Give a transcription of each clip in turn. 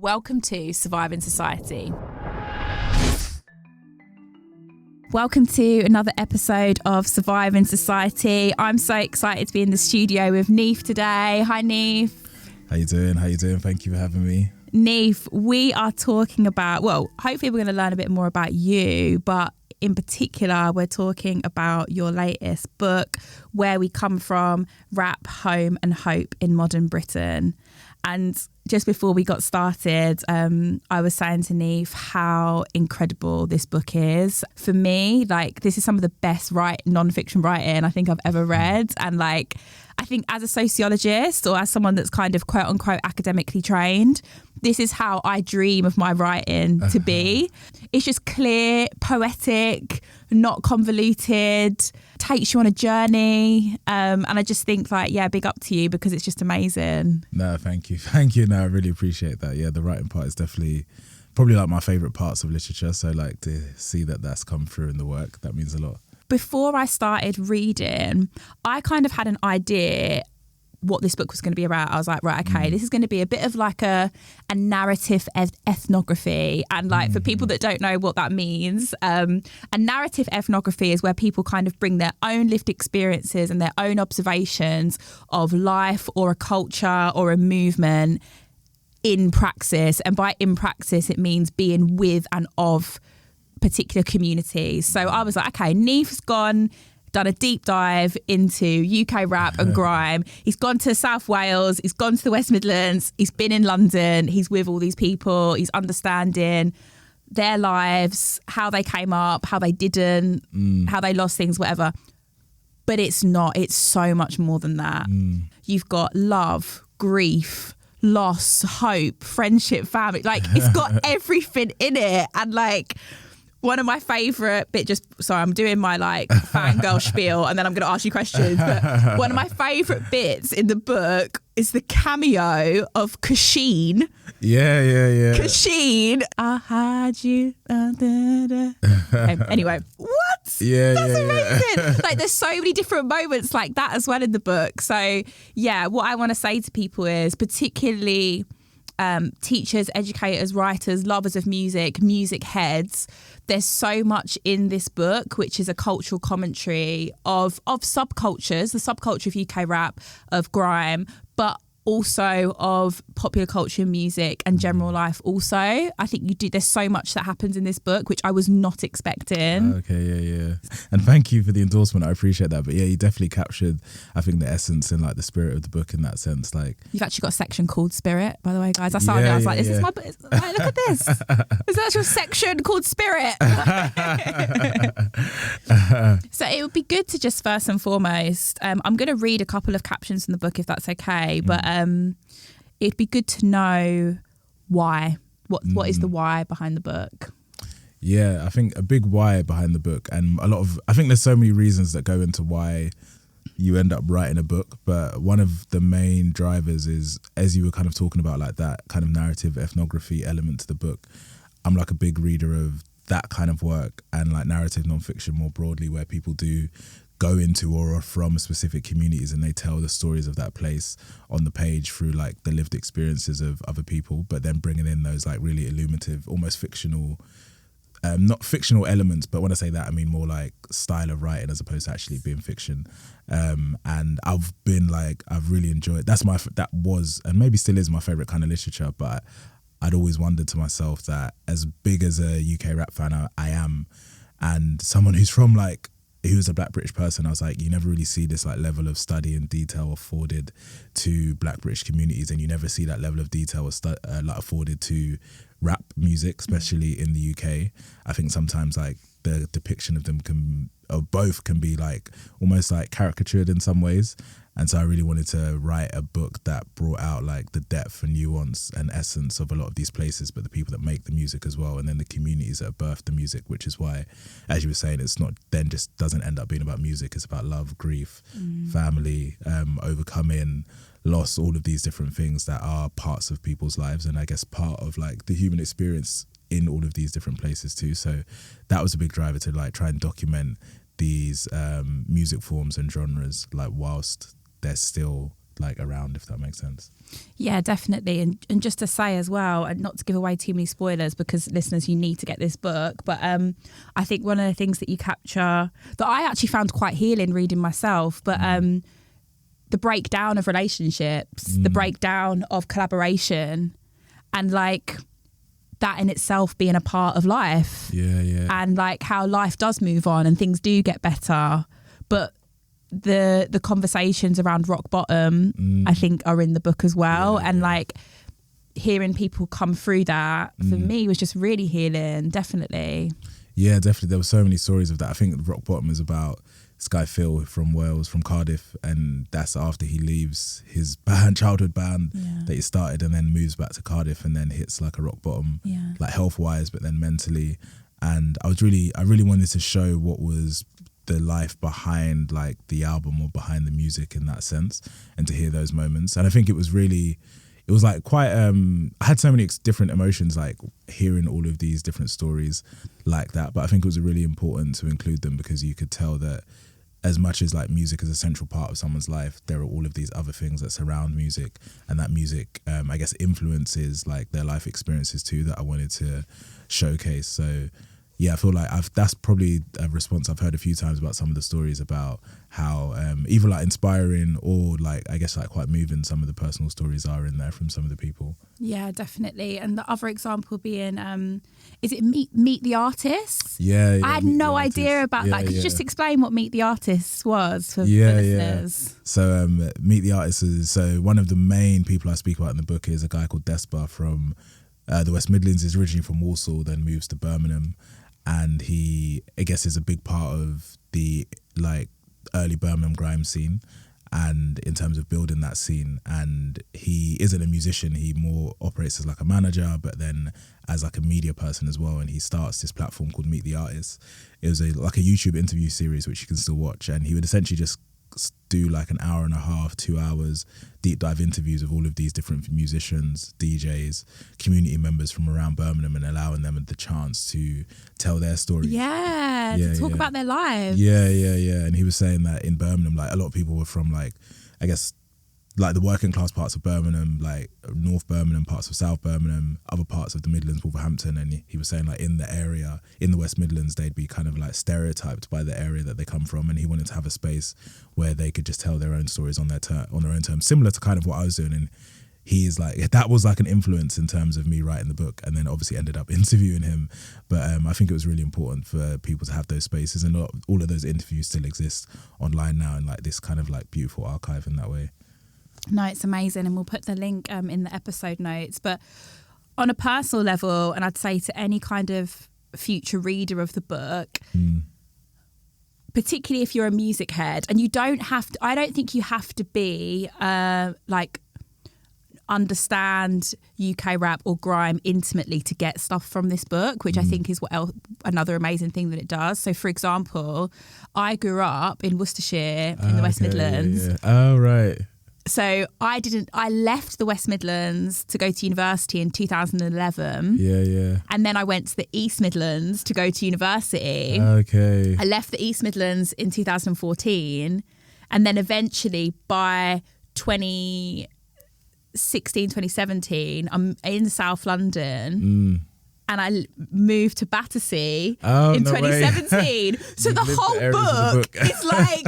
Welcome to Surviving Society. Welcome to another episode of Surviving Society. I'm so excited to be in the studio with Neef today. Hi, Neef. How you doing? Thank you for having me. Neef, we are talking about, well, hopefully we're going to learn a bit more about you, but in particular, we're talking about your latest book, Where We Come From, Rap, Home and Hope in Modern Britain. And just before we got started, I was saying to Neef how incredible this book is. For me, like, this is some of the best non-fiction writing I think I've ever read. And I think as a sociologist or as someone that's kind of quote unquote academically trained, this is how I dream of my writing to be. It's just clear, poetic, not convoluted, takes you on a journey. And I just think big up to you because it's just amazing. No, thank you. No, I really appreciate that. Yeah, the writing part is definitely probably like my favourite parts of literature. So to see that that's come through in the work, that means a lot. Before I started reading, I kind of had an idea what this book was going to be about. I was like, right, okay, this is going to be a bit of like a narrative ethnography. And for people that don't know what that means, a narrative ethnography is where people kind of bring their own lived experiences and their own observations of life or a culture or a movement in praxis. And by in praxis, it means being with and of particular communities. So I was like, okay, Neef's done a deep dive into UK rap and grime. He's gone to South Wales, he's gone to the West Midlands, he's been in London, he's with all these people, he's understanding their lives, how they came up, how they didn't, how they lost things, whatever. But it's so much more than that. You've got love, grief, loss, hope, friendship, family. It's got everything in it. And one of my favourite bit, I'm doing my fangirl spiel and then I'm going to ask you questions. But one of my favourite bits in the book is the cameo of Kasheen. Yeah. Kasheen, I had you. Anyway, what? Yeah, That's amazing. Yeah. There's so many different moments like that as well in the book. So yeah, what I want to say to people is particularly teachers, educators, writers, lovers of music, music heads, there's so much in this book which is a cultural commentary of subcultures, the subculture of UK rap, of grime, but also of popular culture, music and general life also. I think there's so much that happens in this book which I was not expecting. Okay, yeah. And thank you for the endorsement, I appreciate that. But yeah, you definitely captured, I think, the essence and the spirit of the book in that sense. You've actually got a section called Spirit, by the way, guys. I saw it, I was this is my book. Look at this. There's an actual section called Spirit. So it would be good to just first and foremost, I'm going to read a couple of captions from the book if that's okay, but it'd be good to know why. What is the why behind the book? Yeah, I think a big why behind the book, and I think there's so many reasons that go into why you end up writing a book, but one of the main drivers is, as you were kind of talking about, that kind of narrative ethnography element to the book. I'm a big reader of that kind of work and narrative nonfiction more broadly, where people do go into or are from specific communities and they tell the stories of that place on the page through the lived experiences of other people, but then bringing in those really illuminative, almost fictional, not fictional elements, but when I say that, I mean more style of writing as opposed to actually being fiction. And I've been I've really enjoyed, that was and maybe still is my favorite kind of literature, but I'd always wondered to myself that as big as a UK rap fan I am, and someone who's from who's a Black British person, I was you never really see this level of study and detail afforded to Black British communities, and you never see that level of detail afforded to rap music, especially in the UK. I think sometimes the depiction of them can be almost caricatured in some ways. And so I really wanted to write a book that brought out the depth and nuance and essence of a lot of these places, but the people that make the music as well, and then the communities that have birthed the music, which is why, as you were saying, it's not then just doesn't end up being about music. It's about love, grief, family, overcoming loss, all of these different things that are parts of people's lives, and I guess part of the human experience in all of these different places too. So that was a big driver to try and document these music forms and genres whilst they're still like around, if that makes sense. Yeah, definitely. And just to say as well, and not to give away too many spoilers because listeners, you need to get this book, but I think one of the things that you capture that I actually found quite healing reading myself, but the breakdown of relationships, the breakdown of collaboration, and like that in itself being a part of life. And like how life does move on and things do get better, but the conversations around rock bottom I think are in the book as well. And like hearing people come through that for me was just really healing. Definitely there were so many stories of that. I think rock bottom is about this guy Phil from Wales, from Cardiff, and that's after he leaves his childhood band that he started, and then moves back to Cardiff and then hits like a rock bottom, like health wise, but then mentally. And I really wanted to show what was the life behind like the album or behind the music in that sense, and to hear those moments. And I think it was like quite I had so many different emotions like hearing all of these different stories like that, but I think it was really important to include them because you could tell that as much as like music is a central part of someone's life, there are all of these other things that surround music, and that music I guess influences like their life experiences too, that I wanted to showcase. So yeah, I feel like that's probably a response I've heard a few times about some of the stories about how either like inspiring or like I guess like quite moving some of the personal stories are in there from some of the people. Yeah, definitely. And the other example being, is it Meet the Artists? Yeah, I had no idea about that. Could you just explain what Meet the Artists was for listeners? So Meet the Artists is, so one of the main people I speak about in the book is a guy called Despa from the West Midlands. Is originally from Walsall, then moves to Birmingham. And he, I guess, is a big part of the like early Birmingham grime scene, and in terms of building that scene. And he isn't a musician; he more operates as like a manager, but then as like a media person as well. And he starts this platform called Meet the Artists. It was like a YouTube interview series which you can still watch, and he would essentially just do like an hour and a half, 2 hours deep dive interviews of all of these different musicians, DJs, community members from around Birmingham, and allowing them the chance to tell their stories. To talk about their lives. And he was saying that in Birmingham, like a lot of people were from like, I guess, like the working class parts of Birmingham, like North Birmingham, parts of South Birmingham, other parts of the Midlands, Wolverhampton. And he was saying like in the area, in the West Midlands, they'd be kind of like stereotyped by the area that they come from. And he wanted to have a space where they could just tell their own stories on their own terms, similar to kind of what I was doing. And he's like, that was like an influence in terms of me writing the book, and then obviously ended up interviewing him. But I think it was really important for people to have those spaces, and all of those interviews still exist online now in like this kind of like beautiful archive in that way. No, it's amazing, and we'll put the link in the episode notes. But on a personal level, and I'd say to any kind of future reader of the book, particularly if you're a music head, and you don't have to, I don't think you have to be like understand UK rap or grime intimately to get stuff from this book, which I think is another amazing thing that it does. So for example, I grew up in Worcestershire in the West Midlands. Oh, right. So I left the West Midlands to go to university in 2011. And then I went to the East Midlands to go to university. Okay. I left the East Midlands in 2014. And then eventually by 2016, 2017, I'm in South London. And I moved to Battersea in 2017. So the whole book is like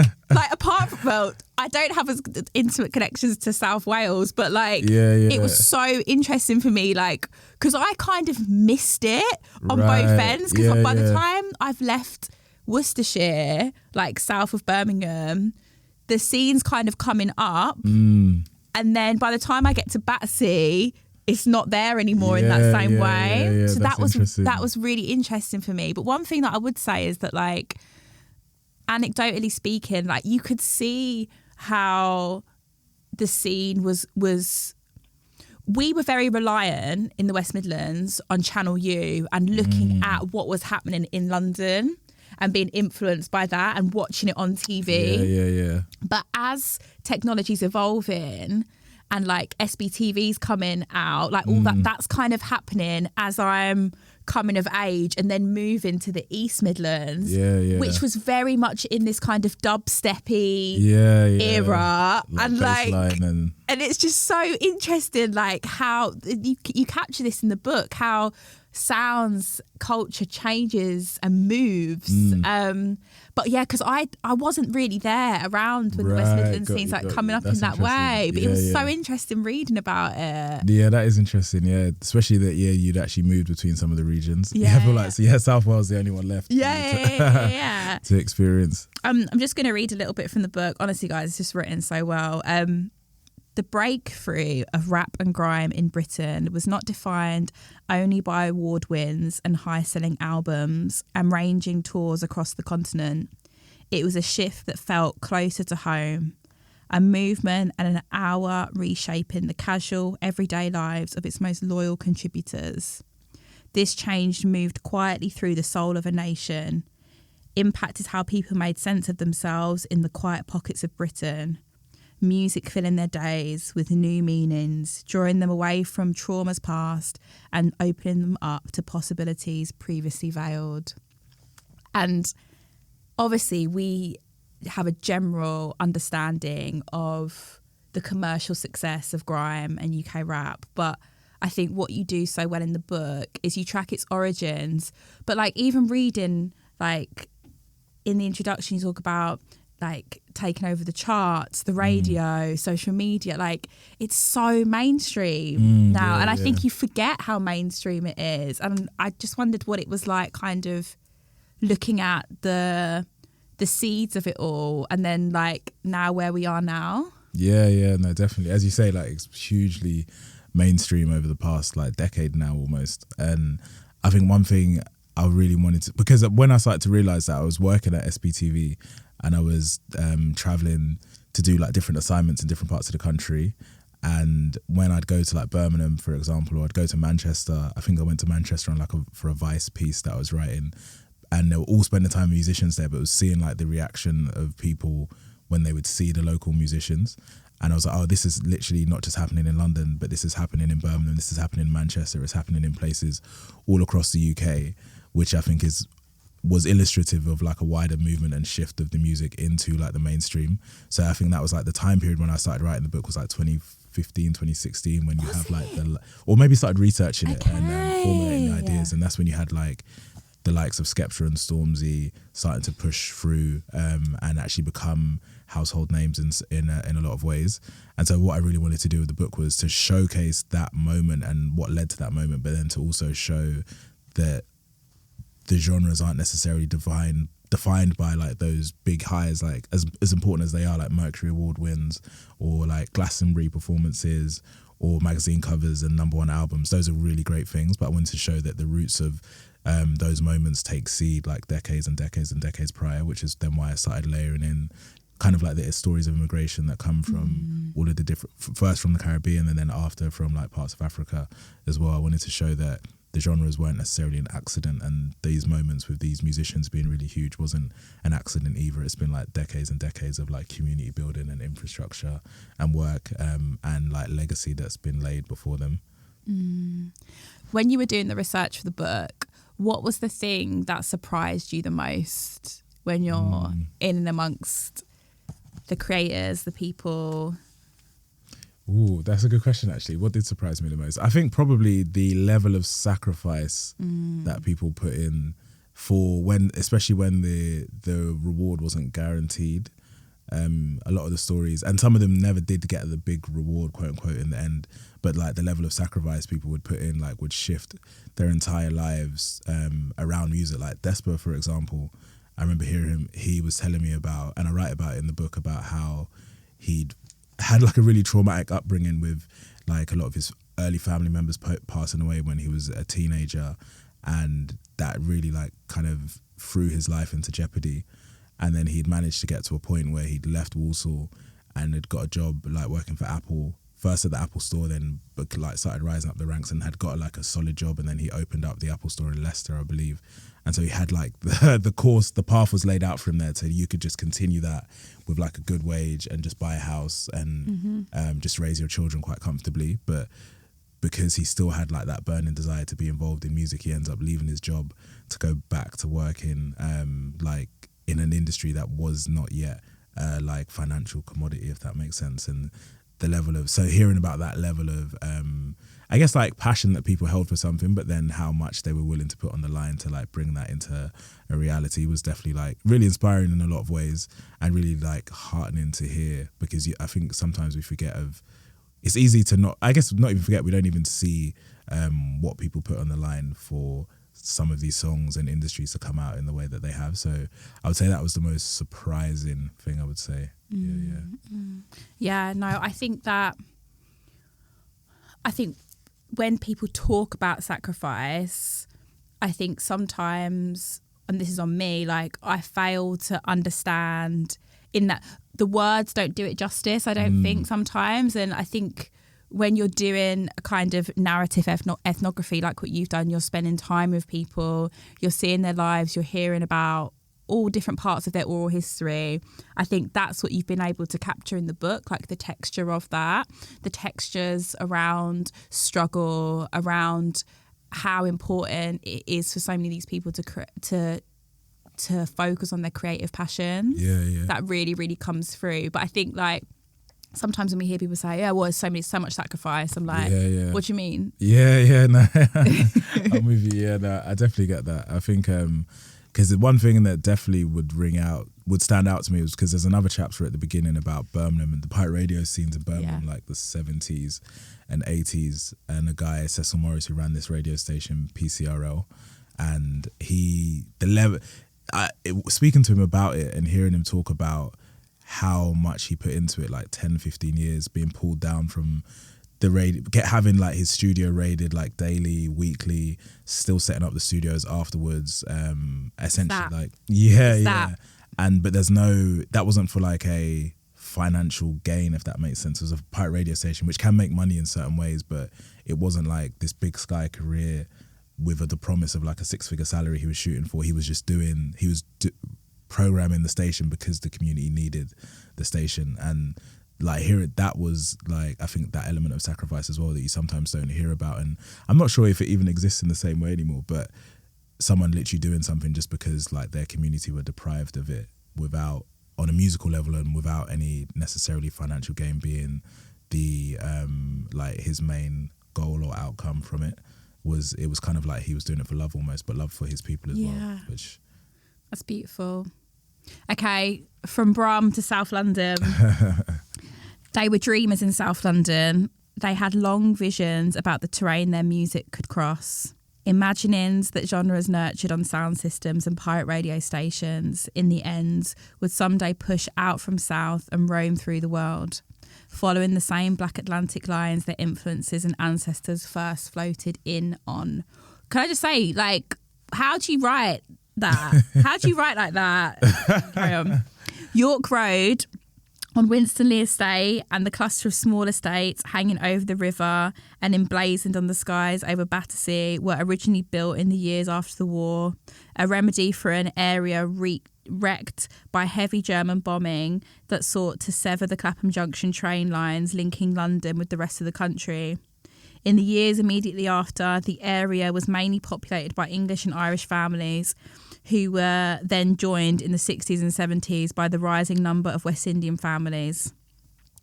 apart from, well, I don't have as intimate connections to South Wales, but like it was so interesting for me, like, because I kind of missed it on both ends, because by the time I've left Worcestershire, like south of Birmingham, the scene's kind of coming up. And then by the time I get to Battersea, it's not there anymore in that same way. So that was really interesting for me. But one thing that I would say is that, like, anecdotally speaking, like you could see how the scene was we were very reliant in the West Midlands on Channel U and looking at what was happening in London and being influenced by that and watching it on TV. But as technology's evolving and like SBTV's coming out, like all that's kind of happening as I'm coming of age and then moving to the East Midlands, which was very much in this kind of dubsteppy era, like and it's just so interesting, like how you capture this in the book, how sounds culture changes and moves. But yeah, because I wasn't really there around when the West Midlands scenes like coming up in that way, but it was so interesting reading about it. Yeah, that is interesting. Yeah, especially that you'd actually moved between some of the regions. I feel like South Wales the only one left. To experience. I'm just going to read a little bit from the book. Honestly, guys, it's just written so well. The breakthrough of rap and grime in Britain was not defined only by award wins and high-selling albums and ranging tours across the continent. It was a shift that felt closer to home, a movement and an hour reshaping the casual, everyday lives of its most loyal contributors. This change moved quietly through the soul of a nation, impacted how people made sense of themselves in the quiet pockets of Britain. Music filling their days with new meanings, drawing them away from traumas past and opening them up to possibilities previously veiled. And obviously we have a general understanding of the commercial success of grime and UK rap, but I think what you do so well in the book is you track its origins. But like even reading, like in the introduction you talk about like taking over the charts, the radio, social media, like it's so mainstream now. And I think you forget how mainstream it is. And I just wondered what it was like kind of looking at the seeds of it all and then like now where we are now. Yeah, no, definitely. As you say, like it's hugely mainstream over the past like decade now almost. And I think one thing I really wanted to, because when I started to realise that I was working at SBTV and I was travelling to do like different assignments in different parts of the country. And when I'd go to like Birmingham, for example, or I'd go to Manchester, I think I went to Manchester on like for a Vice piece that I was writing, and they were all spending time with musicians there, but it was seeing like the reaction of people when they would see the local musicians. And I was like, oh, this is literally not just happening in London, but this is happening in Birmingham, this is happening in Manchester, it's happening in places all across the UK, which I think was illustrative of like a wider movement and shift of the music into like the mainstream. So I think that was like the time period when I started writing the book was like 2015, 2016, when you have like or maybe started researching it and formulating the ideas. And that's when you had like the likes of Skepta and Stormzy starting to push through and actually become household names in a lot of ways. And so what I really wanted to do with the book was to showcase that moment and what led to that moment, but then to also show that the genres aren't necessarily defined by like those big highs, like as important as they are, like Mercury Award wins or like Glastonbury performances or magazine covers and #1 albums. Those are really great things, but I wanted to show that the roots of those moments take seed like decades and decades and decades prior, which is then why I started layering in kind of like the stories of immigration that come from all of the different, first from the Caribbean and then after from like parts of Africa as well. I wanted to show that the genres weren't necessarily an accident, and these moments with these musicians being really huge wasn't an accident either. It's been like decades and decades of like community building and infrastructure and work and like legacy that's been laid before them. When you were doing the research for the book, what was the thing that surprised you the most when you're in and amongst the creators, the people? Ooh, that's a good question actually. What did surprise me the most? I think probably the level of sacrifice that people put in for especially when the reward wasn't guaranteed. A lot of the stories, and some of them never did get the big reward, quote unquote, in the end, but like the level of sacrifice people would put in like would shift their entire lives around music. Like Despa, for example, I remember hearing him, he was telling me about, and I write about it in the book, about how he'd had like a really traumatic upbringing with like a lot of his early family members passing away when he was a teenager, and that really like kind of threw his life into jeopardy. And then he'd managed to get to a point where he'd left Walsall and had got a job like working for Apple, first at the Apple store, then but like started rising up the ranks and had got like a solid job, and then he opened up the Apple store in Leicester, I believe. And so he had like the path was laid out for him there, so you could just continue that with like a good wage and just buy a house and just raise your children quite comfortably. But because he still had like that burning desire to be involved in music, he ends up leaving his job to go back to work in like in an industry that was not yet like financial commodity, if that makes sense. And the level of, so hearing about that level of I guess like passion that people held for something, but then how much they were willing to put on the line to like bring that into a reality was definitely like really inspiring in a lot of ways, and really like heartening to hear, because I think sometimes we forget of, it's easy to not, I guess not even forget, we don't even see what people put on the line for some of these songs and industries to come out in the way that they have. So I would say that was the most surprising thing, I would say. Yeah, no, I think when people talk about sacrifice, I think sometimes, and this is on me, like I fail to understand in that the words don't do it justice, I don't think sometimes. And I think when you're doing a kind of narrative ethnography like what you've done, you're spending time with people, you're seeing their lives, you're hearing about all different parts of their oral history. I think that's what you've been able to capture in the book, like the texture of that, the textures around struggle, around how important it is for so many of these people to focus on their creative passions. Yeah. That really, really comes through. But I think like sometimes when we hear people say, yeah, well, so much sacrifice, I'm like, what do you mean? Yeah, no. I'm with you. Yeah, no, I definitely get that. I think because the one thing that definitely would stand out to me was because there's another chapter at the beginning about Birmingham and the pirate radio scenes in Birmingham, like the 70s and 80s, and a guy, Cecil Morris, who ran this radio station, PCRL, and speaking to him about it and hearing him talk about how much he put into it, like 10, 15 years, being pulled down from the raid, having like his studio raided like daily, weekly, still setting up the studios afterwards, essentially like but that wasn't for like a financial gain, if that makes sense. It was a pirate radio station which can make money in certain ways, but it wasn't like this big sky career with the promise of like a 6-figure salary he was shooting for. He was just programming the station because the community needed the station. And like that was like, I think that element of sacrifice as well that you sometimes don't hear about, and I'm not sure if it even exists in the same way anymore, but someone literally doing something just because like their community were deprived of it, without, on a musical level and without any necessarily financial gain being the like his main goal or outcome from it. It was kind of like he was doing it for love almost, but love for his people as well, which that's beautiful. Okay, from Brum to South London. They were dreamers in South London. They had long visions about the terrain their music could cross. Imaginings that genres nurtured on sound systems and pirate radio stations, in the end, would someday push out from South and roam through the world, following the same Black Atlantic lines their influences and ancestors first floated in on. Can I just say, like, how do you write that? How do you write like that? Carry on. York Road on Winstanley Estate and the cluster of small estates hanging over the river and emblazoned on the skies over Battersea were originally built in the years after the war, a remedy for an area wrecked by heavy German bombing that sought to sever the Clapham Junction train lines linking London with the rest of the country. In the years immediately after, the area was mainly populated by English and Irish families, who were then joined in the 60s and 70s by the rising number of West Indian families.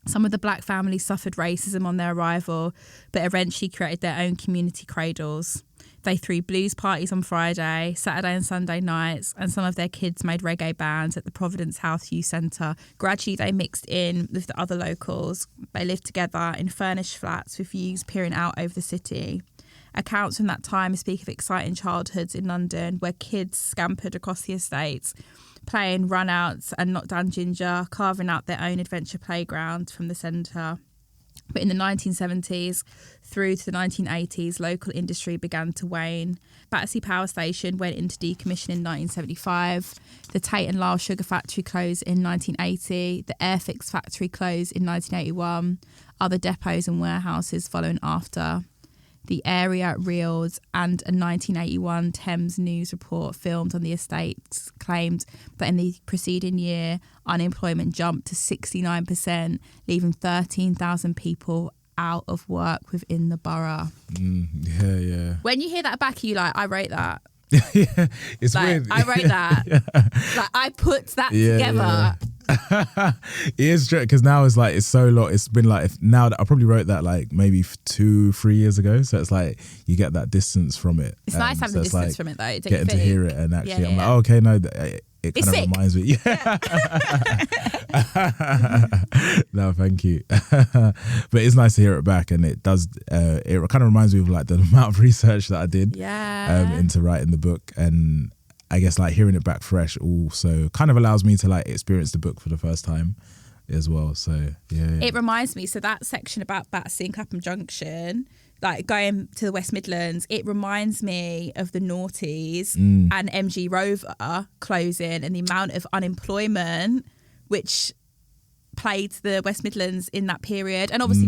Some of the black families suffered racism on their arrival, but eventually created their own community cradles. They threw blues parties on Friday, Saturday and Sunday nights, and some of their kids made reggae bands at the Providence House Youth Centre. Gradually, they mixed in with the other locals. They lived together in furnished flats with views peering out over the city. Accounts from that time speak of exciting childhoods in London where kids scampered across the estates, playing run-outs and knock-down ginger, carving out their own adventure playground from the centre. But in the 1970s through to the 1980s, local industry began to wane. Battersea Power Station went into decommission in 1975. The Tate and Lyle Sugar Factory closed in 1980. The Airfix factory closed in 1981. Other depots and warehouses following after. The area reeled, and a 1981 Thames News report filmed on the estates claimed that in the preceding year, unemployment jumped to 69%, leaving 13,000 people out of work within the borough. Yeah. When you hear that back, you like, I wrote that. Yeah, it's like, weird. I wrote that. Like, I put that together. It is true, because now it's like, it's so long. It's been like, now that I probably wrote that like maybe 2-3 years ago, so it's like you get that distance from it. It's nice having the distance like from it though. Getting to hear it, and actually I'm like, oh, okay, no, it kind of reminds me. No, thank you. But it's nice to hear it back, and it does. It kind of reminds me of like the amount of research that I did into writing the book, and I guess like hearing it back fresh also kind of allows me to like experience the book for the first time as well. So yeah. It reminds me, so that section about Battersea and Clapham Junction, like going to the West Midlands, it reminds me of the noughties and MG Rover closing and the amount of unemployment which plagued the West Midlands in that period, and obviously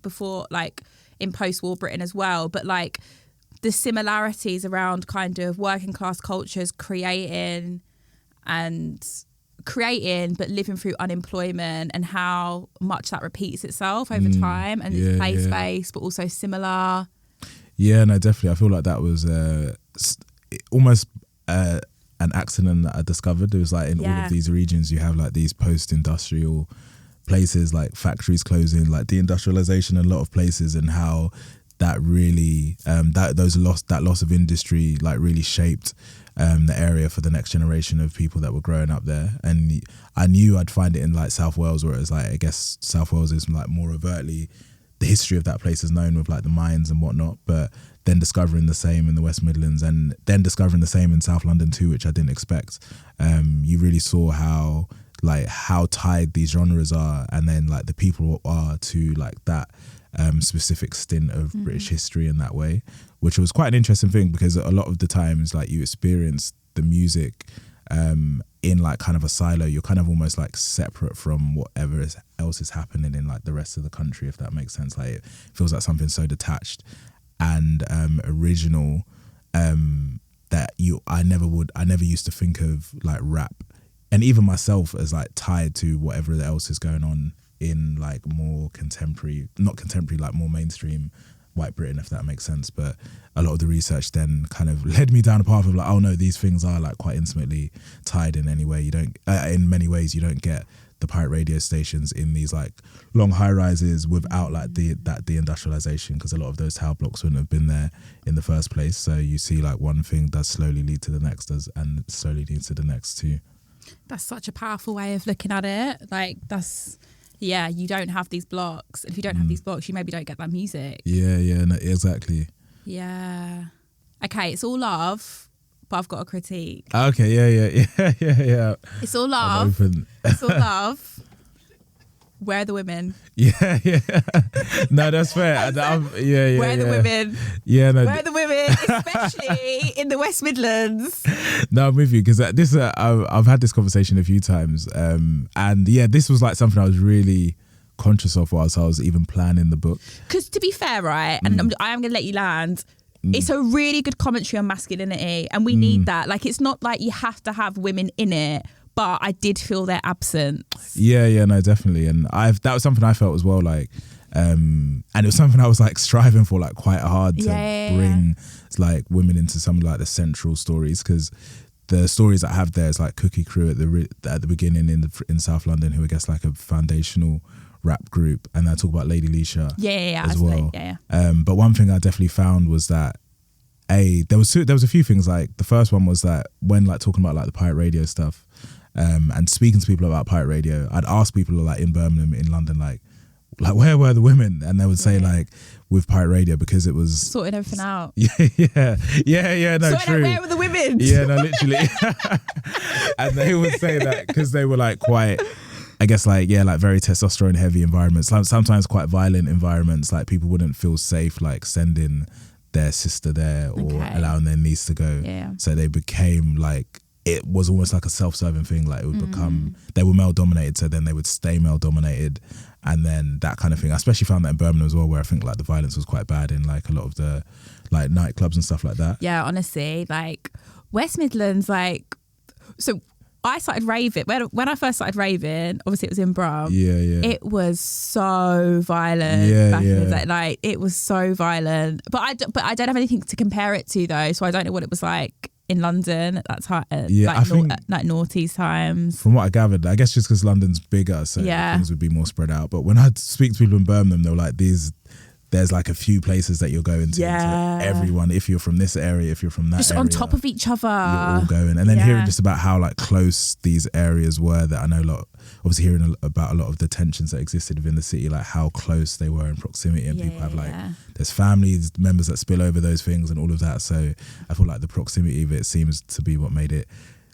before like in post-war Britain as well, but like the similarities around kind of working class cultures creating but living through unemployment, and how much that repeats itself over time, and it's place-based but also similar. Yeah, no, definitely. I feel like that was almost an accident that I discovered. It was like in all of these regions you have like these post-industrial places, like factories closing, like deindustrialization in a lot of places, and how that really that loss of industry like really shaped the area for the next generation of people that were growing up there. And I knew I'd find it in like South Wales, where it's like, I guess South Wales is like more overtly, the history of that place is known with like the mines and whatnot, but then discovering the same in the West Midlands, and then discovering the same in South London too, which I didn't expect. You really saw how tied these genres are, and then like the people are to like that specific stint of British history in that way, which was quite an interesting thing, because a lot of the times like you experience the music in like kind of a silo. You're kind of almost like separate from whatever else is happening in like the rest of the country, if that makes sense. Like it feels like something so detached and original that I never used to think of like rap, and even myself, as like tied to whatever else is going on in like more not contemporary, like more mainstream white Britain, if that makes sense. But a lot of the research then kind of led me down a path of like, oh no, these things are like quite intimately tied in any way. You don't, in many ways, you don't get the pirate radio stations in these like long high rises without like that deindustrialization, because a lot of those tower blocks wouldn't have been there in the first place. So you see like one thing does slowly lead to the next, and slowly leads to the next too. That's such a powerful way of looking at it. Like you don't have these blocks. If you don't have these blocks, you maybe don't get that music. Yeah, no, exactly. Yeah. Okay, it's all love, but I've got a critique. Okay, yeah. It's all love. It's all love. Where are the women? Yeah. No, that's fair. Where are the women? Yeah, no. Where are the women, especially in the West Midlands? No, I'm with you, because I've had this conversation a few times, and yeah, this was like something I was really conscious of whilst I was even planning the book. Because to be fair, right, and I am going to let you land. It's a really good commentary on masculinity, and we need that. Like, it's not like you have to have women in it, but I did feel their absence. Yeah, no, definitely. And that was something I felt as well, like, and it was something I was like striving for, like quite hard to bring like women into some like the central stories, because the stories I have there is like Cookie Crew at the beginning in South London, who I guess like a foundational rap group, and I talk about Lady Leisha as well. But one thing I definitely found was that there was a few things. Like the first one was that when like talking about like the pirate radio stuff, and speaking to people about pirate radio, I'd ask people like in Birmingham, in London, like where were the women, and they would say like with pirate radio, because it was sorting everything out. No, sorting out, where were the women? Yeah, no, literally. And they would say that because they were like quite, I guess like very testosterone heavy environments, sometimes quite violent environments. Like people wouldn't feel safe like sending their sister there or allowing their niece to go. So they became like, it was almost like a self-serving thing. Like it would become, they were male dominated, so then they would stay male dominated, and then that kind of thing. I especially found that in Birmingham as well, where I think like the violence was quite bad in like a lot of the like nightclubs and stuff like that. Yeah, honestly, like West Midlands, like, so I started raving when I first started raving. Obviously, it was in Brum. Yeah. It was so violent back in the day. Like it was so violent. But I don't have anything to compare it to though, so I don't know what it was like in London at that time. Yeah, like, I think like noughties times. From what I gathered, I guess just because London's bigger, so things would be more spread out. But when I speak to people in Birmingham, they're like, there's like a few places that you're going to. Yeah. So everyone, if you're from this area, if you're from that just area, on top of each other. You're all going. And then hearing just about how like close these areas were, that I know obviously hearing about a lot of the tensions that existed within the city, like how close they were in proximity, and people have like, there's families, members that spill over those things and all of that. So I feel like the proximity of it seems to be what made it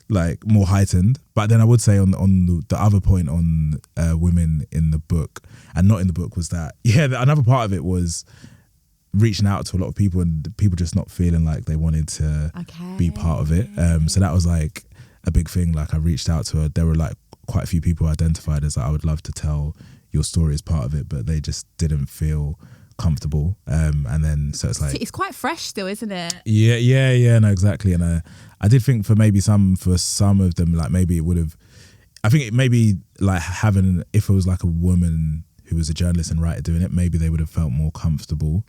like more heightened. But then I would say on the other point on women in the book and not in the book was that another part of it was reaching out to a lot of people and people just not feeling like they wanted to be part of it. So that was like a big thing. Like I reached out to her, there were like quite a few people identified as like, I would love to tell your story as part of it, but they just didn't feel comfortable. And then so it's like, it's quite fresh still, isn't it? Yeah, no, exactly. And I did think for some of them, like maybe it would have, I think it maybe like having, if it was like a woman who was a journalist and writer doing it, maybe they would have felt more comfortable,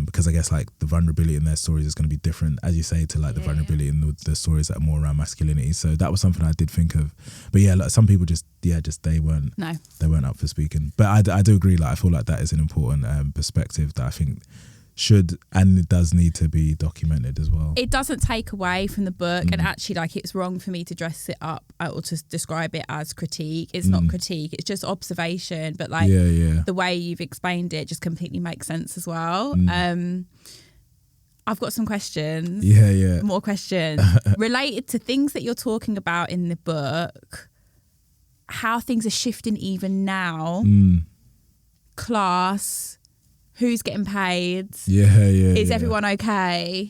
because I guess like the vulnerability in their stories is going to be different, as you say, to like the vulnerability in the stories that are more around masculinity. So that was something I did think of. But yeah, like some people just they weren't up for speaking. But I do agree, like I feel like that is an important perspective that I think should, and it does need to be documented as well. It doesn't take away from the book, and actually like it's wrong for me to dress it up or to describe it as critique. It's not critique, it's just observation, but like the way you've explained it just completely makes sense as well. I've got some questions. More questions related to things that you're talking about in the book, how things are shifting even now, class, who's getting paid? Is everyone okay?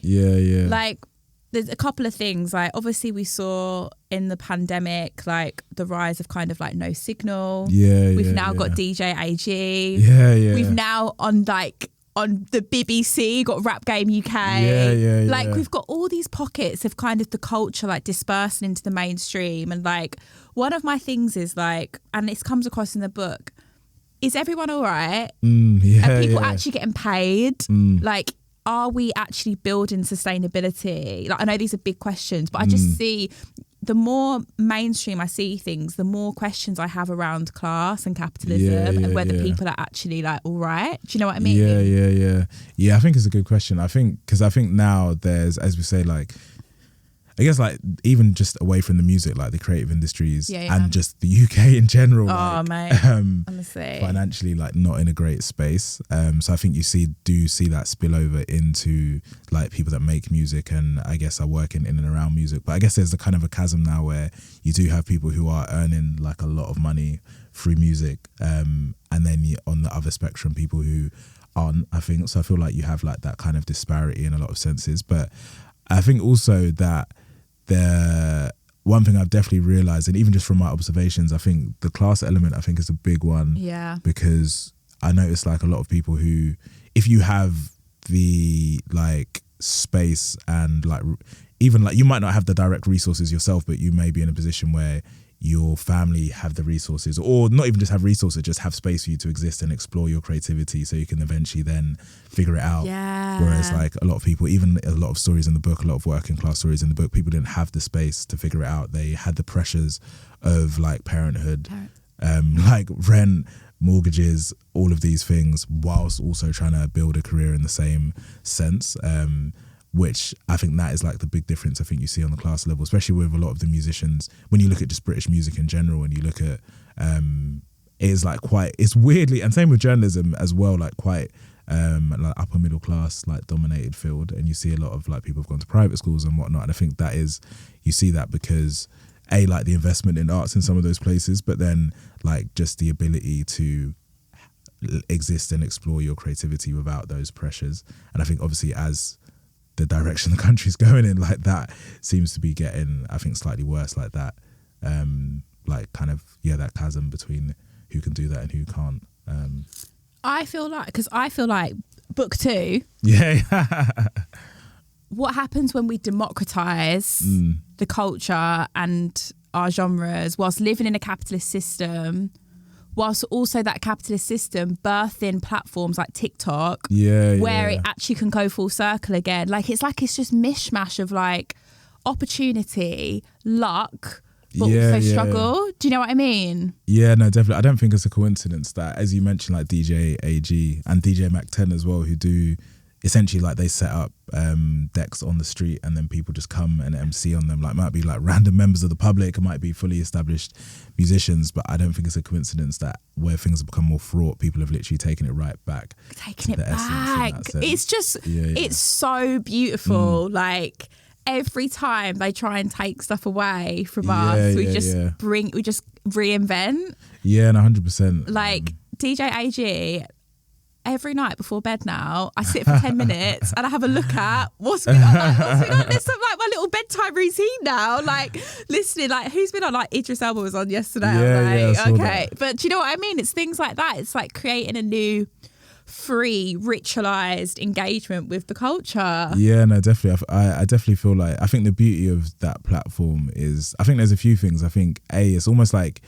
Like, there's a couple of things. Like, obviously, we saw in the pandemic, like the rise of kind of like No Signal. We've now got DJ AG. We've now on the BBC got Rap Game UK. Like, we've got all these pockets of kind of the culture like dispersing into the mainstream. And like, one of my things is like, and this comes across in the book, is everyone all right? Are people actually getting paid? Like, are we actually building sustainability? Like, I know these are big questions, but I just see the more mainstream I see things, the more questions I have around class and capitalism and whether people are actually like all right. Do you know what I mean? Yeah, I think it's a good question. I think now there's, as we say, like, I guess like even just away from the music, like the creative industries and just the UK in general. Mate, honestly, financially like not in a great space. So I think you do see that spill over into like people that make music and I guess are working in and around music. But I guess there's a kind of a chasm now where you do have people who are earning like a lot of money through music, and then on the other spectrum, people who aren't. I think so. I feel like you have like that kind of disparity in a lot of senses, but I think also that the one thing I've definitely realised, and even just from my observations, I think the class element I think is a big one. Because I noticed like a lot of people who, if you have the like space and like even like you might not have the direct resources yourself, but you may be in a position where your family have the resources, or not even just have resources, just have space for you to exist and explore your creativity so you can eventually then figure it out. Whereas like a lot of people, even a lot of stories in the book, a lot of working class stories in the book, people didn't have the space to figure it out. They had the pressures of like parenthood, like rent, mortgages, all of these things, whilst also trying to build a career in the same sense. Which I think that is like the big difference I think you see on the class level, especially with a lot of the musicians. When you look at just British music in general, and you look at it is like quite, it's weirdly, and same with journalism as well, like quite like upper middle class like dominated field, and you see a lot of like people have gone to private schools and whatnot. And I think that is, you see that because like the investment in arts in some of those places, but then like just the ability to exist and explore your creativity without those pressures. And I think obviously as the direction the country's going in, like that seems to be getting, I think, slightly worse, like that, like kind of that chasm between who can do that and who can't. I feel like book 2. What happens when we democratize the culture and our genres whilst living in a capitalist system, whilst also that capitalist system birthing platforms like TikTok, where it actually can go full circle again. Like it's just mishmash of like opportunity, luck, but also struggle. Do you know what I mean? Yeah, no, definitely. I don't think it's a coincidence that, as you mentioned, like DJ A.G. and DJ Mac 10 as well, who do essentially like they set up decks on the street and then people just come and MC on them. Like might be like random members of the public, it might be fully established musicians, but I don't think it's a coincidence that where things have become more fraught, people have literally taken it right back. It's just, it's so beautiful. Like every time they try and take stuff away from us, we just reinvent. Yeah, and 100%. Like DJ AG, every night before bed now, I sit for 10 minutes and I have a look at what's been on. This is like my little bedtime routine now. Like listening, like who's been on? Like Idris Elba was on yesterday. Okay. But do you know what I mean? It's things like that. It's like creating a new free, ritualized engagement with the culture. Yeah, no, definitely. I definitely feel like, I think the beauty of that platform is, I think there's a few things. I think it's almost like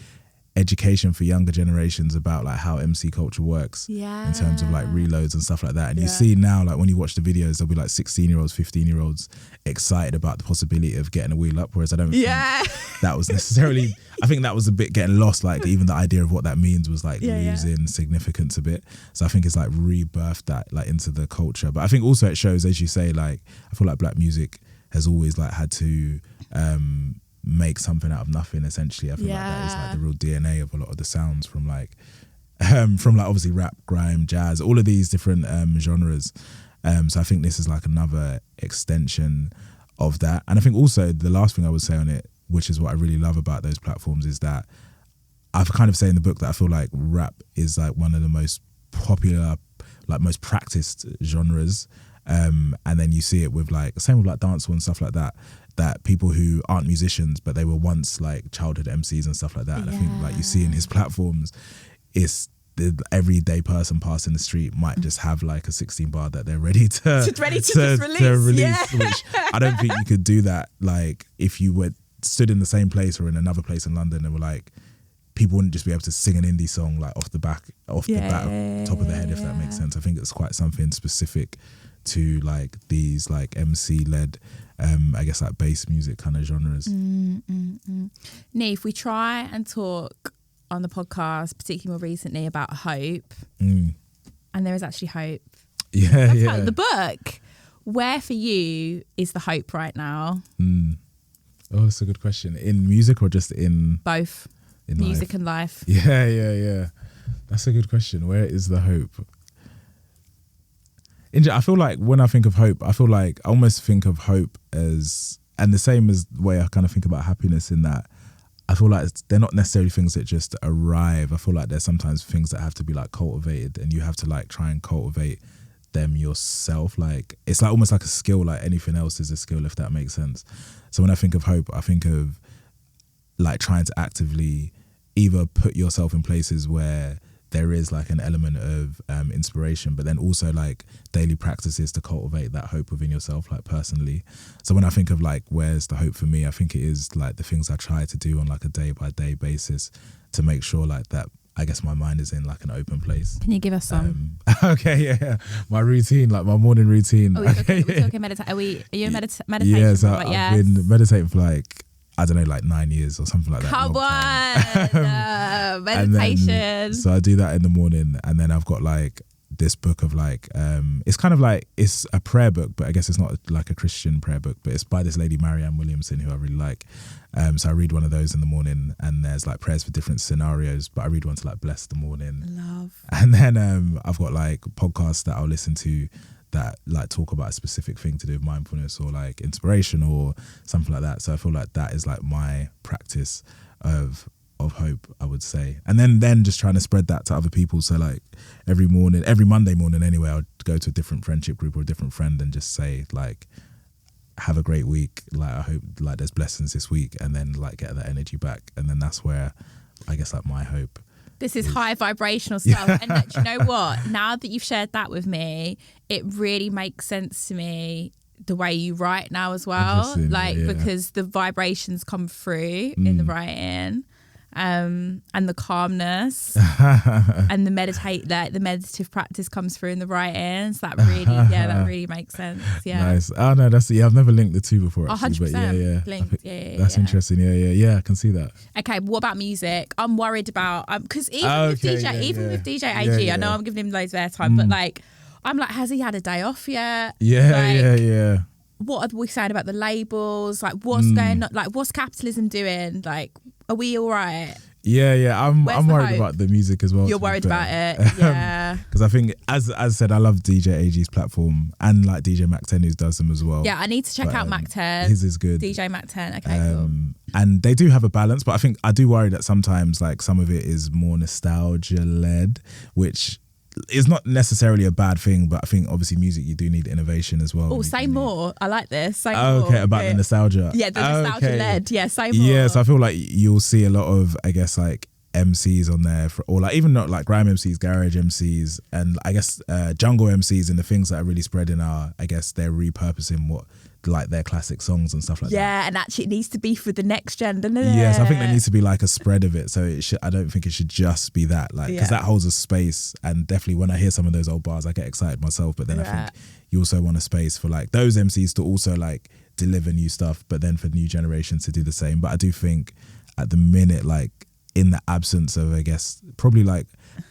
education for younger generations about like how MC culture works in terms of like reloads and stuff like that. And you see now, like when you watch the videos, there'll be like 16-year-olds, 15-year-olds excited about the possibility of getting a wheel up, whereas I don't think that was necessarily, I think that was a bit getting lost. Like even the idea of what that means was like losing significance a bit. So I think it's like rebirthed that like into the culture. But I think also it shows, as you say, like I feel like black music has always like had to make something out of nothing, essentially. I feel like that is like the real DNA of a lot of the sounds from like obviously rap, grime, jazz, all of these different genres. So I think this is like another extension of that. And I think also the last thing I would say on it, which is what I really love about those platforms, is that I've kind of say in the book that I feel like rap is like one of the most popular, like most practiced genres. And then you see it with like, same with like dancehall and stuff like that, that people who aren't musicians, but they were once like childhood MCs and stuff like that. And I think like you see in his platforms, it's the everyday person passing the street might just have like a 16 bar that they're ready to release. Which I don't think you could do that like if you were stood in the same place or in another place in London and were like, people wouldn't just be able to sing an indie song like off the bat, top of the head, if that makes sense. I think it's quite something specific to like these like MC led I guess like bass music kind of genres. Neef, we try and talk on the podcast, particularly more recently, about hope, and there is actually hope. Like the book. Where for you is the hope right now? Oh, that's a good question. In music or just in both? In music life? And life. Yeah. That's a good question. Where is the hope? I feel like when I think of hope, I feel like I almost think of hope as, and the same as the way I kind of think about happiness, in that I feel like they're not necessarily things that just arrive. I feel like there's sometimes things that have to be like cultivated, and you have to like try and cultivate them yourself. Like it's like almost like a skill, like anything else is a skill, if that makes sense. So when I think of hope, I think of like trying to actively either put yourself in places where there is like an element of inspiration, but then also like daily practices to cultivate that hope within yourself, like personally. So when I think of like where's the hope for me, I think it is like the things I try to do on like a day by day basis to make sure like that, I guess my mind is in like an open place. Can you give us some? Okay, my routine, like my morning routine. We're talking meditation. Are you meditation? Yeah, so I've been meditating for like, I don't know, like 9 years or something like that. Come on, meditation. Then, so I do that in the morning, and then I've got like this book of like, it's kind of like, it's a prayer book, but I guess it's not like a Christian prayer book, but it's by this lady, Marianne Williamson, who I really like. So I read one of those in the morning, and there's like prayers for different scenarios, but I read one to like bless the morning. Love. And then I've got like podcasts that I'll listen to that like talk about a specific thing to do with mindfulness or like inspiration or something like that. So I feel like that is like my practice of hope, I would say. And then just trying to spread that to other people. So like every Monday morning anyway, I'll go to a different friendship group or a different friend and just say like, have a great week. Like I hope like there's blessings this week, and then like get that energy back. And then that's where I guess like my hope. This is high vibrational stuff. And do you know what? Now that you've shared that with me, it really makes sense to me the way you write now as well, like because the vibrations come through in the writing, and the calmness and the meditative practice comes through in the writing. So that really makes sense. Yeah, nice. Oh no, I've never linked the two before. Actually, 100% but linked. That's interesting. Yeah, I can see that. Okay, but what about music? I'm worried about because with DJ AG, I know I'm giving him loads of airtime, but like I'm like, has he had a day off yet? Yeah. What are we saying about the labels? Like, what's going on? Like, what's capitalism doing? Like, are we all right? Yeah. I'm worried about the music as well. You're worried about it, yeah. Because I think, as I said, I love DJ AG's platform and like DJ Mac 10 who does them as well. Yeah, I need to check out Mac 10. His is good. DJ Mac 10, okay, cool. And they do have a balance, but I think I do worry that sometimes like some of it is more nostalgia led, which is not necessarily a bad thing, but I think obviously music, you do need innovation as well. Oh, say more. I like this. Say more. Okay, about the nostalgia. Yeah, the nostalgia led. Yeah, say more. Yeah, so I feel like you'll see a lot of, I guess, like MCs on there, or like even not like grime MCs, garage MCs, and I guess jungle MCs, and the things that are really spreading are, I guess, they're repurposing what like their classic songs and stuff like that. Yeah, and actually it needs to be for the next gen, doesn't it? Yes, I think there needs to be like a spread of it. So I don't think it should just be that, like, because that holds a space. And definitely when I hear some of those old bars, I get excited myself. But then I think you also want a space for like those MCs to also like deliver new stuff, but then for new generations to do the same. But I do think at the minute, like in the absence of, I guess, probably like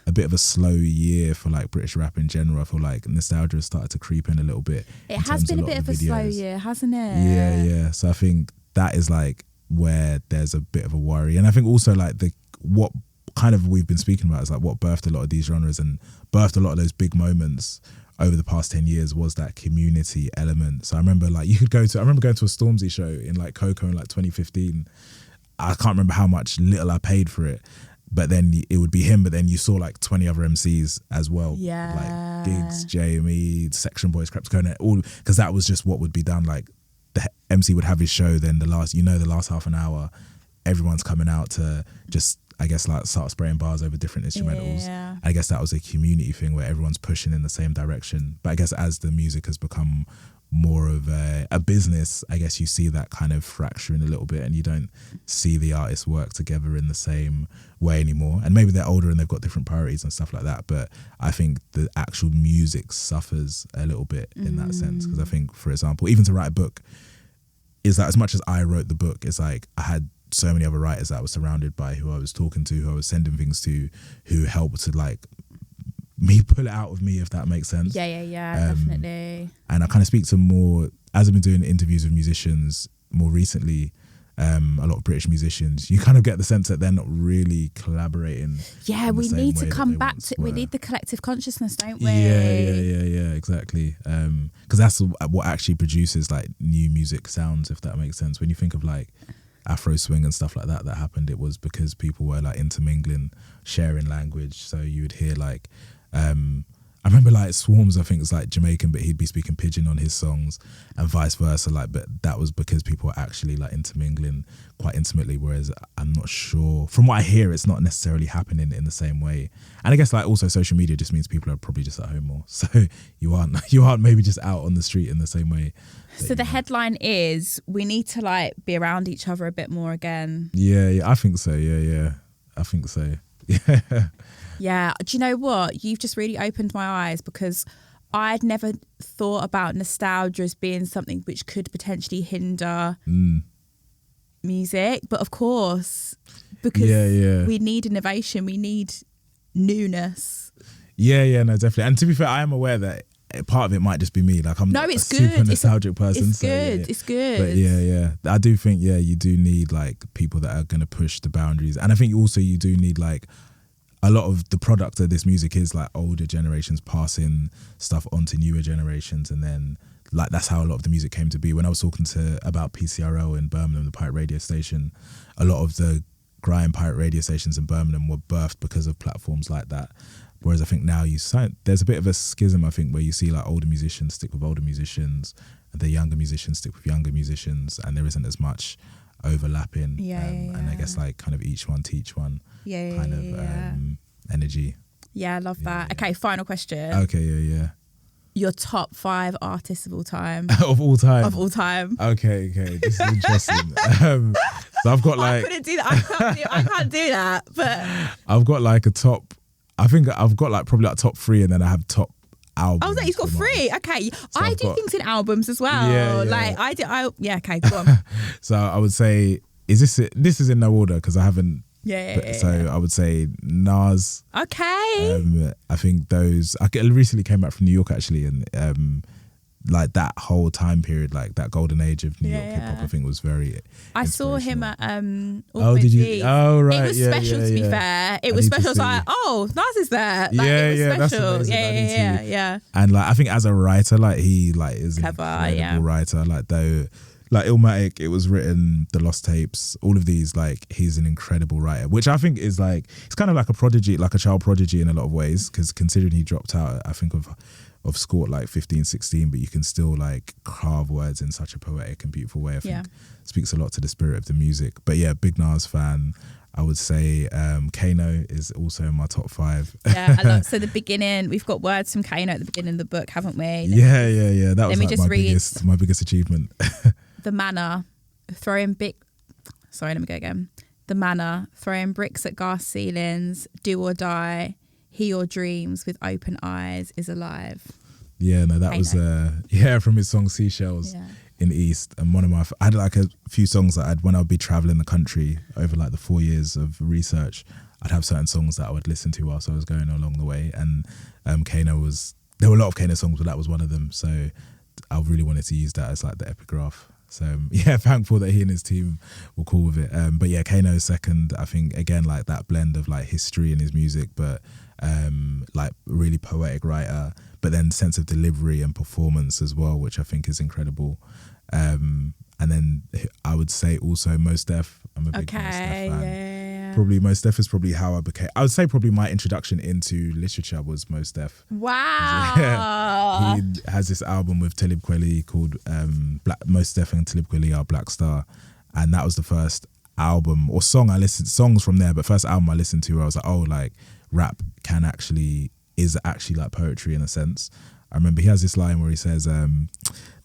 a bit of a slow year for like British rap in general, I feel like nostalgia has started to creep in a little bit. It has been a bit of a slow year, hasn't it? Yeah. So I think that is like where there's a bit of a worry. And I think also like what kind of we've been speaking about is like what birthed a lot of these genres and birthed a lot of those big moments over the past 10 years was that community element. So I remember like I remember going to a Stormzy show in like Coco in like 2015. I can't remember how much little I paid for it. But then it would be him, but then you saw like 20 other MCs as well. Yeah. Like Diggs, Jamie, Section Boys, Creps Cone, all, because that was just what would be done. Like the MC would have his show, then the last half an hour, everyone's coming out to just, I guess, like start spraying bars over different instrumentals. Yeah. I guess that was a community thing where everyone's pushing in the same direction. But I guess as the music has become more of a business, I guess you see that kind of fracturing a little bit and you don't see the artists work together in the same way anymore. And maybe they're older and they've got different priorities and stuff like that, but I think the actual music suffers a little bit in that sense. Because I think, for example, even to write a book is that as much as I wrote the book, it's like I had so many other writers that I was surrounded by, who I was talking to, who I was sending things to, who helped to like me pull it out of me, if that makes sense. Yeah, definitely. And I kind of speak to more, as I've been doing interviews with musicians more recently, a lot of British musicians, you kind of get the sense that they're not really collaborating. Yeah, we need to come back to, we need the collective consciousness, don't we? Yeah, exactly. Because that's what actually produces like new music sounds, if that makes sense. When you think of like Afro swing and stuff like that happened, it was because people were like intermingling, sharing language. So you would hear like, I remember like Swarms, I think it's like Jamaican, but he'd be speaking pidgin on his songs and vice versa. Like, but that was because people were actually like intermingling quite intimately. Whereas I'm not sure, from what I hear, it's not necessarily happening in the same way. And I guess like also social media just means people are probably just at home more. So you aren't maybe just out on the street in the same way. So the headline is, we need to like be around each other a bit more again. Yeah, I think so. Yeah, I think so. Yeah. Yeah, do you know what? You've just really opened my eyes, because I'd never thought about nostalgia as being something which could potentially hinder music. But of course, because we need innovation, we need newness. Yeah, no, definitely. And to be fair, I am aware that part of it might just be me. Like I'm not a super nostalgic person. It's good. It's good. But yeah, I do think you do need like people that are going to push the boundaries, and I think also you do need like a lot of the product of this music is like older generations passing stuff on to newer generations, and then like that's how a lot of the music came to be. When I was talking about PCRL in Birmingham, the pirate radio station, a lot of the grime pirate radio stations in Birmingham were birthed because of platforms like that. Whereas I think now there's a bit of a schism, I think, where you see like older musicians stick with older musicians and the younger musicians stick with younger musicians, and there isn't as much overlapping. And I guess like kind of each one teach one kind of energy. Yeah, I love that. Okay, final question. Okay, yeah. Your top 5 artists of all time. Of all time. Of all time. Okay. This is interesting. So I've got like. I couldn't do that. I can't do that. But I've got like a top. I think I've got like probably like top 3, and then I have top albums. Oh, he's got 3. Okay, So I I've do got- things in albums as well. Yeah. Like I do. Okay, go on. So I would say, is this it? This is in no order because I haven't. Yeah. So I would say Nas. Okay. I think those. Recently came back from New York actually, and like that whole time period, like that golden age of New York hip hop, I think was very. I saw him inspirational. at Oh, did you? Deep. Oh, right. It was special to be fair. It was need to special. I was see. like, oh, Nas is there. Like, Yeah, it was that's special. amazing. I need to- Yeah. And like I think as a writer, like he like is Clever, an incredible yeah. writer. Like though, like Illmatic, it was written, The Lost Tapes, all of these. Like he's an incredible writer, which I think is like it's kind of like a prodigy, like a child prodigy in a lot of ways. Because considering he dropped out, I think of school at like 15, 16, but you can still like carve words in such a poetic and beautiful way. I think speaks a lot to the spirit of the music. But yeah, big Nas fan. I would say Kano is also in my top 5. Yeah, I love, so the beginning, we've got words from Kano at the beginning of the book, haven't we? Yeah. That was me like just my biggest achievement. The manor, throwing sorry, let me go again. The manor, throwing bricks at glass ceilings, do or die, he your dreams with open eyes is alive. Yeah, no, that was from his song Seashells in East. And I had like a few songs that when I would be traveling the country over like the 4 years of research, I'd have certain songs that I would listen to whilst I was going along the way. And there were a lot of Kano songs, but that was one of them. So I really wanted to use that as like the epigraph. So thankful that he and his team were cool with it. But yeah, Kano's second. I think again like that blend of like history in his music, but like really poetic writer, but then sense of delivery and performance as well, which I think is incredible. And then I would say also Mos Def. I'm a big Mos Def fan. Yeah. Probably Mos Def is probably how I became. I would say probably my introduction into literature was Mos Def. Wow. He has this album with Talib Kweli called Mos Def and Talib Kweli are Black Star, and that was the first album or song I listened. Songs from there, but first album I listened to where I was like, oh, like rap is actually like poetry in a sense. I remember he has this line where he says,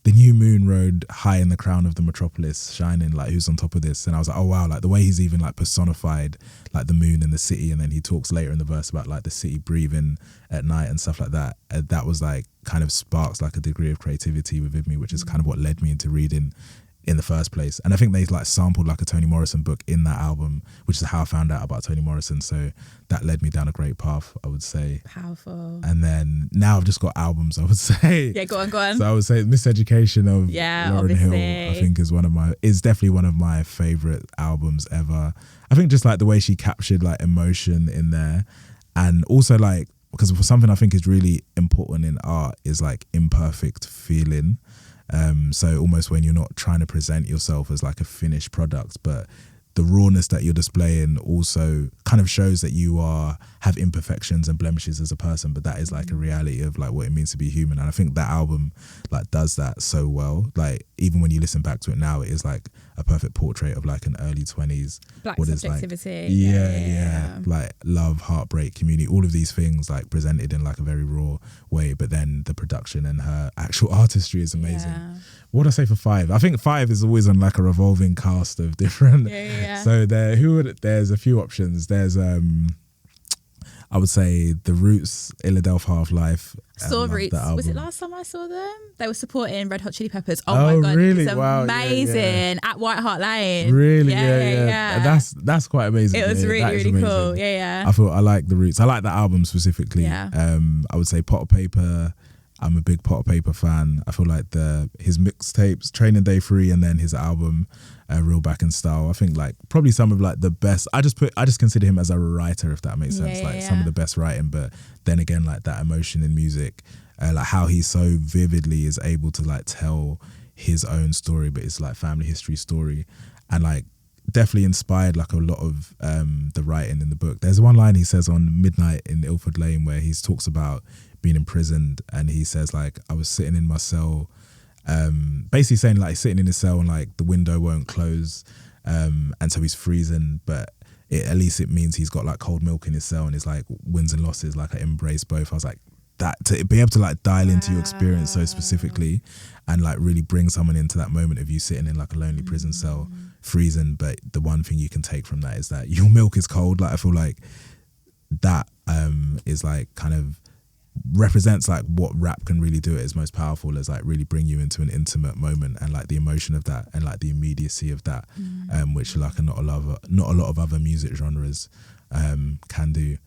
the new moon rode high in the crown of the metropolis, shining, like who's on top of this? And I was like, oh wow, like the way he's even like personified like the moon and the city. And then he talks later in the verse about like the city breathing at night and stuff like that. That was like kind of sparks like a degree of creativity within me, which is kind of what led me into reading in the first place. And I think they like sampled like a Toni Morrison book in that album, which is how I found out about Toni Morrison. So that led me down a great path, I would say. Powerful. And then now I've just got albums, I would say. Yeah, go on. So I would say Miseducation of Lauryn obviously. Hill, I think is definitely one of my favorite albums ever. I think just like the way she captured like emotion in there, and also like, because for something I think is really important in art is like imperfect feeling. So almost when you're not trying to present yourself as like a finished product, but the rawness that you're displaying also kind of shows that you have imperfections and blemishes as a person, but that is like a reality of like what it means to be human. And I think that album like does that so well. Like even when you listen back to it now, it is like a perfect portrait of like an early 20s. Black what subjectivity. Is like, yeah. Like love, heartbreak, community, all of these things like presented in like a very raw way. But then the production and her actual artistry is amazing. Yeah. What would I say for 5? I think 5 is always on like a revolving cast of different. So there's a few options. There's I would say The Roots, Illadelph Half-Life. Saw Roots. Was it last time I saw them? They were supporting Red Hot Chili Peppers. Oh my God. Really? It's Wow. amazing. At White Hart Lane. Really? Yeah. That's quite amazing. It was really cool. Yeah. I like The Roots. I like that album specifically. Yeah. I would say Pot of Paper. I'm a big Pot of Paper fan. I feel like his mixtapes, Training Day 3, and then his album, Real Back in Style. I think like probably some of like the best. I just consider him as a writer, if that makes sense. Some of the best writing, but then again like that emotion in music, like how he so vividly is able to like tell his own story, but it's like family history story, and like definitely inspired like a lot of the writing in the book. There's one line he says on Midnight in Ilford Lane where he talks about being imprisoned, and he says like, I was sitting in my cell, basically saying like sitting in his cell and like the window won't close, and so he's freezing, but at least it means he's got like cold milk in his cell, and it's like wins and losses, like I embrace both. I was like, that, to be able to like dial into your experience so specifically and like really bring someone into that moment of you sitting in like a lonely prison cell freezing, but the one thing you can take from that is that your milk is cold. Like I feel like that is like kind of represents like what rap can really do at its most powerful, is like really bring you into an intimate moment and like the emotion of that and like the immediacy of that, which like not a lot of other music genres can do.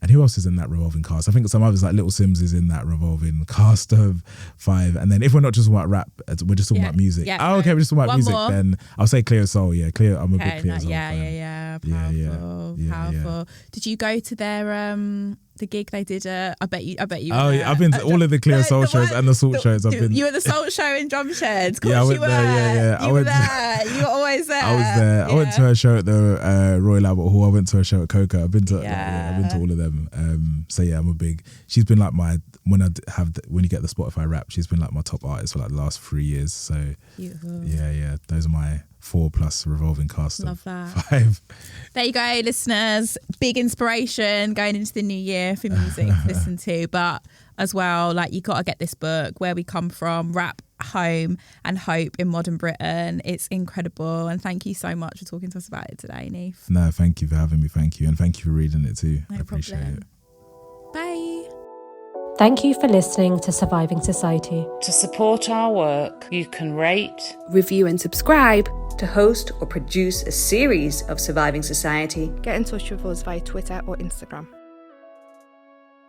And who else is in that revolving cast? I think some others, like Little Sims is in that revolving cast of 5. And then if we're not just talking about rap, we're just talking about music. Yeah, oh, okay, we're just talking about music. more. Then I'll say Cleo Soul. Yeah, Cleo. I'm a big Cleo Soul fan. Powerful. Yeah. Did you go to their the gig they did? I bet you. Oh yeah, I've been to all of the Cleo Soul shows and the Salt shows. I've been. You were at the Salt show in Drumshed. Yeah, I went there. Yeah. You were there. You were always there. I was there. Yeah. I went to her show at the Royal Albert Hall. I went to her show at Coca. I've been to all of them. So yeah, I'm a big. She's been like my when you get the Spotify Rap, she's been like my top artist for like the last 3 years. So beautiful. Yeah. Those are my 4+ revolving cast. Love that. 5. There you go, listeners. Big inspiration going into the new year for music to listen to, but as well, like you got to get this book, Where We Come From, Rap, Home and Hope in Modern Britain. It's incredible, and thank you so much for talking to us about it today, Neef. No, thank you for having me. Thank you, and thank you for reading it too. No I appreciate problem. it. Bye. Thank you for listening to Surviving Society. To support our work, you can rate, review and subscribe to host or produce a series of Surviving Society. Get in touch with us via Twitter or Instagram.